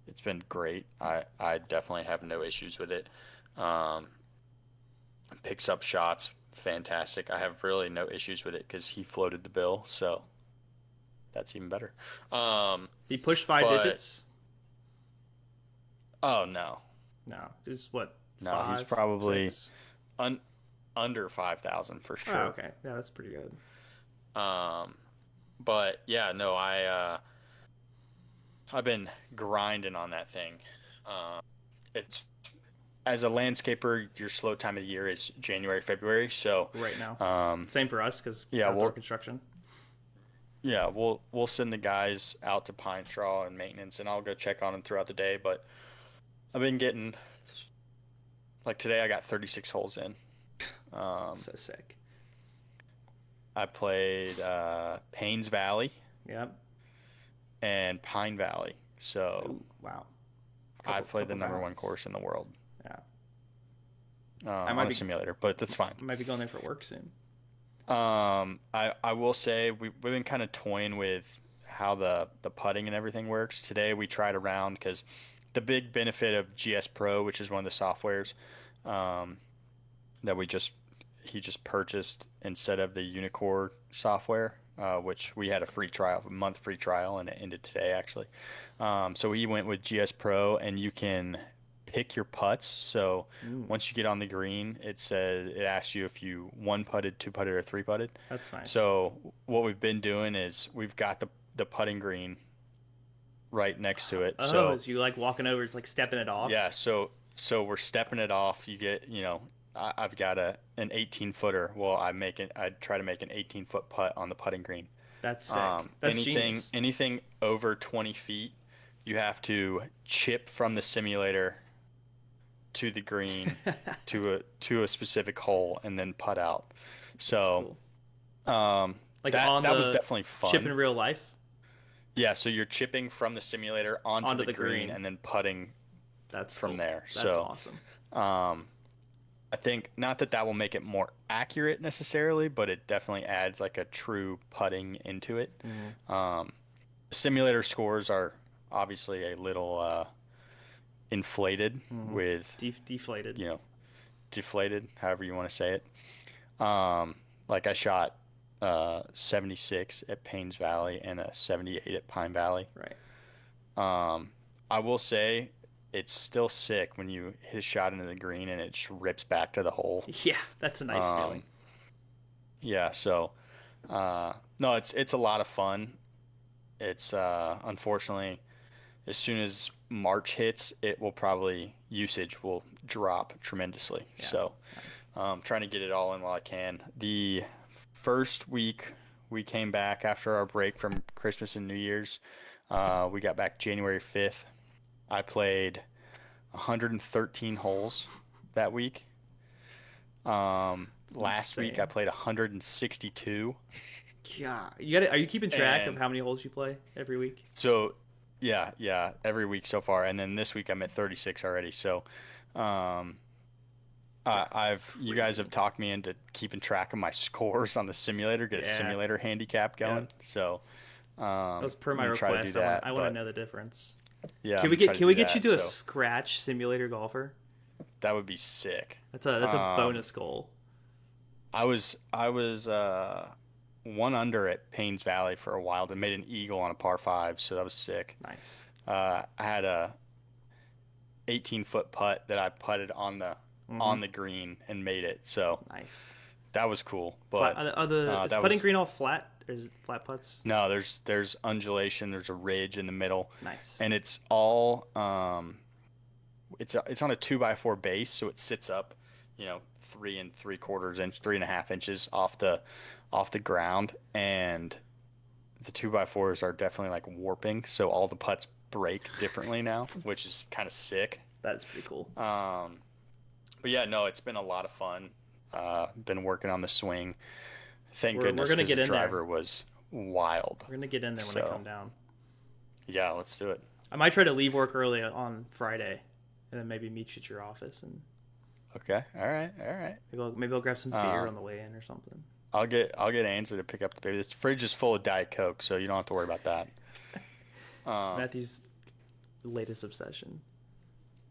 it's been great. I definitely have no issues with it. Um, picks up shots fantastic. I have really no issues with it because he floated the bill, so that's even better. Um, He pushed five but digits. oh no, No, just what no, he's five, probably six. un under 5,000 for Oh, sure. okay. Yeah, that's pretty good. Um, but yeah, no, I've been grinding on that thing. Um, it's as a landscaper, your slow time of the year is January, February. So, Right now. um, Same for us because yeah, outdoor we'll construction. yeah we'll send the guys out to pine straw and maintenance, and I'll go check on them throughout the day. But I've been getting like today, I got 36 holes in. That's Um, so sick. I played Paynes Valley Yep. and Pine Valley. So Ooh, wow. I Couple played the couple number one valleys. course in the world Yeah. I might on a be simulator, but that's fine. might be going there for work soon. I will say we've been kind of toying with how the putting and everything works. Today we tried around because the big benefit of GS Pro, which is one of the softwares um, that he just purchased instead of the Unicore software, which we had a free trial, a month free trial, and it ended today actually. So we went with GS Pro, and you can pick your putts. So Ooh, once you get on the green, it asks you if you one putted, two putted, or three putted. that's nice. So what we've been doing is we've got the putting green right next to it. Oh, So is you like walking over? It's like stepping it off. yeah, so we're stepping it off. You get, I've got an 18 footer. Well, I try to make an 18-foot putt on the putting green. That's sick. That's Anything genius. anything over 20 feet, you have to chip from the simulator to the green to a specific hole and then putt out. That's So cool. um, Like that on that was the definitely chip in fun. real life Yeah, so you're chipping from the simulator onto onto the the green green. and then putting That's from cool. there. That's So awesome. um, I think not that will make it more accurate necessarily, but it definitely adds like a true putting into it. Hmm. Um, simulator scores are obviously a little inflated Hmm. with, Deflated. you know, deflated, however you want to say it. Like I shot 76 at Paynes Valley and a 78 at Pine Valley. Right. Um, I will say it's still sick when you hit a shot into the green and it just rips back to the hole. Yeah, that's a nice feeling. Um, yeah, so no, it's a lot of fun. It's unfortunately as soon as March hits, it will probably usage will drop tremendously. Yeah. So, trying to get it all in while I can. The first week we came back after our break from Christmas and New Year's, we got back January 5th. I played 113 holes that week. Last week I played 162. God, are you keeping track of And how many holes you play every week? so, yeah, every week so far, and then this week I'm at 36 already. So, um, That's you guys crazy. have talked me into keeping track of my scores on the simulator, get a Yeah. simulator handicap going. Yep. So, That was per I'm my gonna try to do request. that. I want to But know the difference. yeah, Can I'm we gonna try to can do we get you that. to a So scratch simulator golfer? that would be sick. That's a bonus goal. I was one under at Paynes Valley for a while. Then made an eagle on a par five, so that was sick. Nice. I had a 18-foot putt that I putted Mm-hmm. on the green and made it. So Nice. that was cool. Flat. But Is that putting was green all flat? Or is it flat putts? no. There's undulation. There's a ridge in the middle, Nice. and it's all it's on a 2x4 base, so it sits up, 3 3/4 inch, 3.5 inches off the ground, and the 2x4s are definitely like warping, so all the putts break differently now, which is kind of sick. That's pretty cool. But yeah, no, it's been a lot of fun. Been working on the swing. Thank We're goodness, gonna because get the in there. driver was wild. We're gonna get in there when I So come down. yeah, let's do it. I might try to leave work early on Friday, and then maybe meet you at your office, and Okay, all right, all right. maybe I'll grab some beer Uh, on the way in or something. I'll get Ainsley to pick up the baby. This fridge is full of Diet Coke, so you don't have to worry about that. Matthew's latest obsession.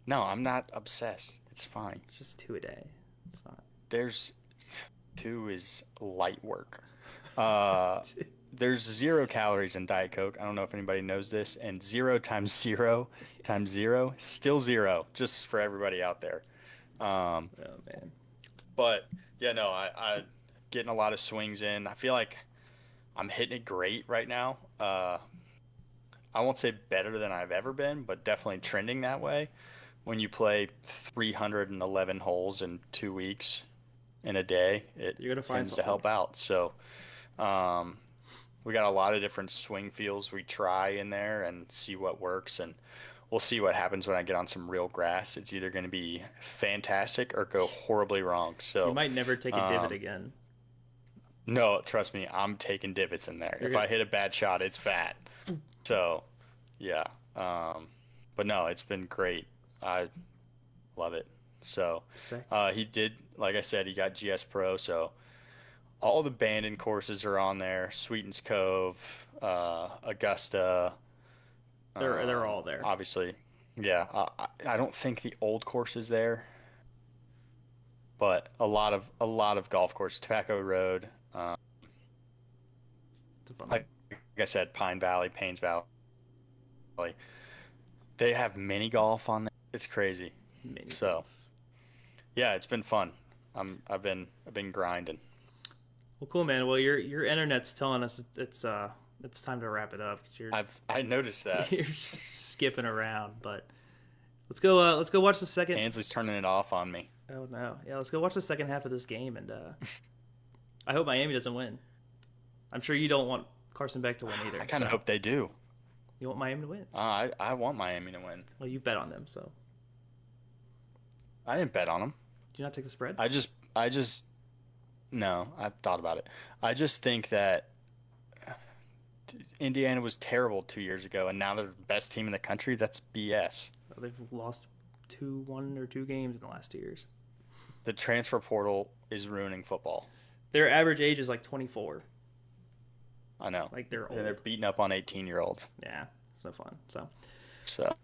No, I'm not obsessed. It's fine. It's just 2 a day. It's not. There's two is light work. Uh, there's 0 calories in Diet Coke. I don't know if anybody knows this, and 0 times 0 still 0. Just for everybody out there. Oh man. But yeah, no, I getting a lot of swings in. I feel like I'm hitting it great right now. I won't say better than I've ever been, but definitely trending that way. When you play 311 holes in 2 weeks in a day, it You're gonna find tends to something. help out. So, um, we got a lot of different swing feels we try in there and see what works, and we'll see what happens when I get on some real grass. It's either going to be fantastic or go horribly wrong. You So, might never take a divot um, again. no, trust me, I'm taking divots in there. You're If gonna. I hit a bad shot, it's fat. So, yeah. But no, it's been great. I love it. So, Sick. he did, like I said, he got GS Pro. So, all the abandoned courses are on there. Sweetens Cove, Augusta, They're all there. obviously. Yeah, I don't think the old course is there, but a lot of golf courses. Tobacco Road, It's a fun one. like I said, Pine Valley, Paynes Valley. They have mini golf on there. It's crazy. Mini So golf. yeah, it's been fun. I've been grinding. Well, cool, man. Well, your internet's telling us it's time to wrap it up. 'Cause I noticed that. you're just skipping around, but let's go watch the second. Ansley's turning it off on me. Oh no, yeah, let's go watch the second half of this game, and I hope Miami doesn't win. I'm sure you don't want Carson Beck to win either. I kind of so hope they do. you want Miami to win. I want Miami to win. Well, you bet on them, so I didn't bet on them. do you not take the spread? I just no. I've thought about it. I just think that Indiana was terrible 2 years ago, and now they're the best team in the country. That's BS. They've lost 2 games in the last 2 years. The transfer portal is ruining football. Their average age is like 24. I know. Like they're And they're old. beating up on 18-year-olds. Yeah, it's no fun. So, So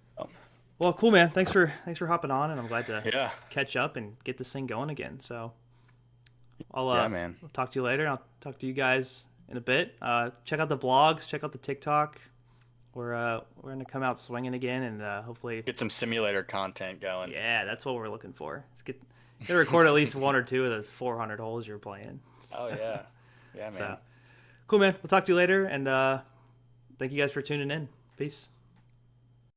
well, cool, man. Thanks for hopping on, and I'm glad to yeah, catch up and get this thing going again. So, yeah, man. I'll talk to you later. I'll talk to you guys in a bit. Check out the blogs. Check out the TikTok. We're gonna come out swinging again, and hopefully, Get some simulator content going. yeah, that's what we're looking for. Let's get to record at least 1 or 2 of those 400 holes you're playing. Oh yeah, yeah, man. So, cool, man. We'll talk to you later, and thank you guys for tuning in. Peace.